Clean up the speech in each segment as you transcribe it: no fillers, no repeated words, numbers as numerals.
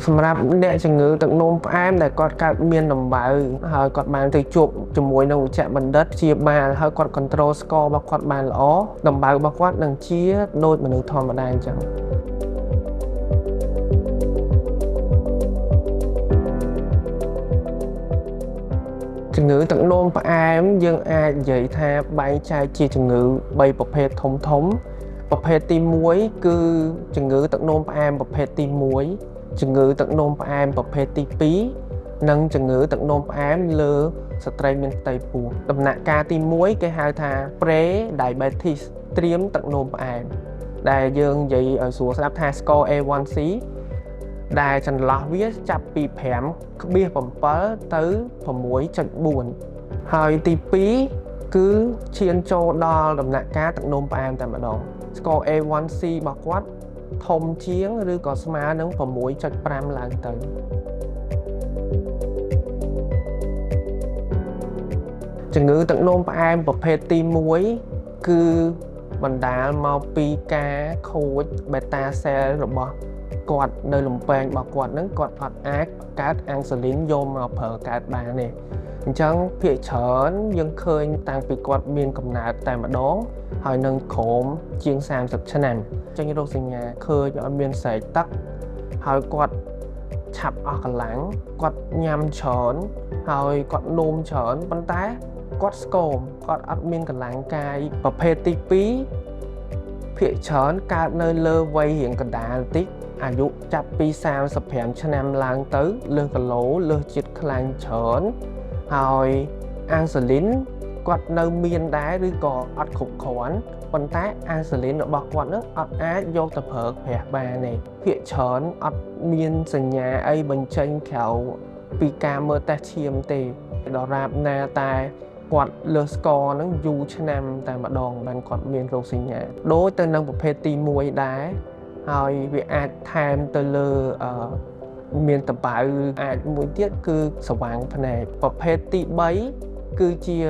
សម្រាប់អ្នកជំងឺទឹកនោមផ្អែមដែលគាត់កើតមានដំបៅហើយគាត់បានទៅជួបជាមួយនឹងវិជ្ជបណ្ឌិតព្យាបាលហើយគាត់ control score របស់គាត់បានល្អដំបៅរបស់គាត់នឹងជាដូចមនុស្សធម្មតាអញ្ចឹងជំងឺទឹកនោមផ្អែមយើងអាចនិយាយថាបែងចែកជាជំងឺ3ប្រភេទធំប្រភេទទី1គឺជំងឺទឹកនោមផ្អែមប្រភេទទី1ជំងឺទឹកនោមផ្អែមប្រភេទទី2និងជំងឺទឹកនោមផ្អែមលើស្ត្រីមានផ្ទៃពោះដំណាក់កាលទី1គេហៅថា pre-diabetes ត្រៀមទឹកនោមផ្អែមដែលយើងនិយាយឲ្យស្រួលស្ដាប់ថា score A1C ដែលចន្លោះវាចាប់ពី 5.7 ទៅ 6.4 ហើយទី2គឺឈានចូលដល់ដំណាក់កាលទឹកនោមផ្អែមតែម្ដង score A1C របស់គាត់ធំជាងឬក៏ស្មើនឹង 6.5 ឡើងទៅជំងឺទឹកនោមផ្អែមប្រភេទទី1គឺបណ្ដាលមកពីការខូច beta cell របស់គាត់នៅលំពែងរបស់គាត់ហ្នឹងគាត់អត់អាចបង្កើតអាំងស៊ូលីនយកមកប្រើកើតបានទេអញ្ចឹងភាគច្រើនយើងឃើញតាំងពីគាត់មានកំណើតតែម្ដងហើយនឹងក្រោមជាង30ឆ្នាំចេញរោគសញ្ញាឃើញអត់មានស្រែកទឹកហើយគាត់ឆាប់អស់កម្លាំងគាត់ញ៉ាំច្រើនហើយគាត់នោមច្រើនប៉ុន្តែគាត់ស្គមគាត់អត់មានកម្លាំងកាយប្រភេទទី2ភាគច្រើនកើតនៅលើវ័យរៀងកណ្ដាលតិចអាយុចាប់ពី35ឆ្នាំឡើងទៅលើសគីឡូលើសជាតិខ្លាញ់ច្រើនហើយអាំងស៊ូលីនគាត់នៅមានដែរឬក៏អត់គ្រប់គ្រាន់ប៉ុន្តែអាំងស៊ូលីនរបស់គាត់នឹងអត់អាចយកទៅប្រើប្រាស់បានទេភាគច្រើនអត់មានសញ្ញាអីបញ្ចេញក្រៅពីការមើលតេស្តឈាមទេដរាបណាតែគាត់លើសស្ករហ្នឹងយូរឆ្នាំតែម្ដងបានគាត់មានរោគសញ្ញាដូចទៅនឹងប្រភេទទី1ដែរហើយវាអាចថែមទៅលើមានតបៅអាចមួយទៀតគឺស្វាងភ្នែកប្រភេទទី3គឺជា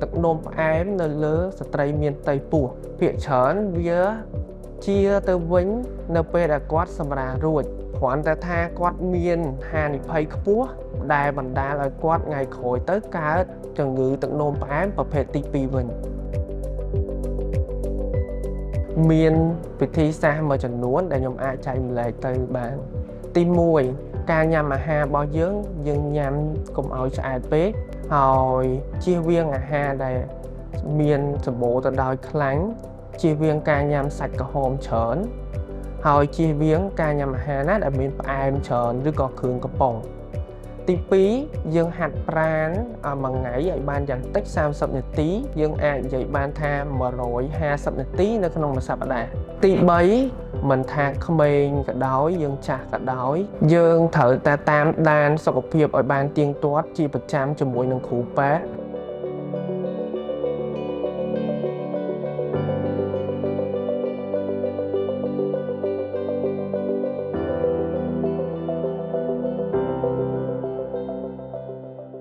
ទឹកនោមផ្អែមនៅលើស្ត្រីមានផ្ទៃពោះភាគច្រើនវាជាទៅវិញនៅពេលដែលគាត់សម្រាលរួចគ្រាន់តែថាគាត់មានហានិភ័យខ្ពស់ដែលបណ្ដាលឲ្យគាត់ថ្ងៃក្រោយទៅកើតជំងឺទឹកនោមផ្អែមប្រភេទទី2វិញមានវិធីសាស្ត្រមួយចំនួនដែលខ្ញុំអាចចែកម្លែកទៅបានទី1ការញ៉ាំអាហាររបស់យើងញ៉ាំកុំឲ្យឆ្អែតពេកហើយជៀសវាងអាហារដែលមានសម្បូរទៅដោយខ្លាញ់ជៀសវាងការញ៉ាំសាច់ក្រហមច្រើនហើយជៀសវាងការញ៉ាំអាហារណាដែលមានផ្អែមច្រើនឬក៏គ្រឿងកំប៉ុងទី2យើងហាត់ប្រាណមួយថ្ងៃឲ្យបានយ៉ាងតិច30នាទីយើងអាចនិយាយបានថា150នាទីនៅក្នុងមួយសប្តាហ៍ទី3មិនថាក្មេងក៏ដោយយើងចាស់ក៏ដោយយើងត្រូវតែតាមដានសុខភាពឲ្យបានទៀងទាត់ជាប្រចាំជាមួយនឹងគ្រូពេទ្យ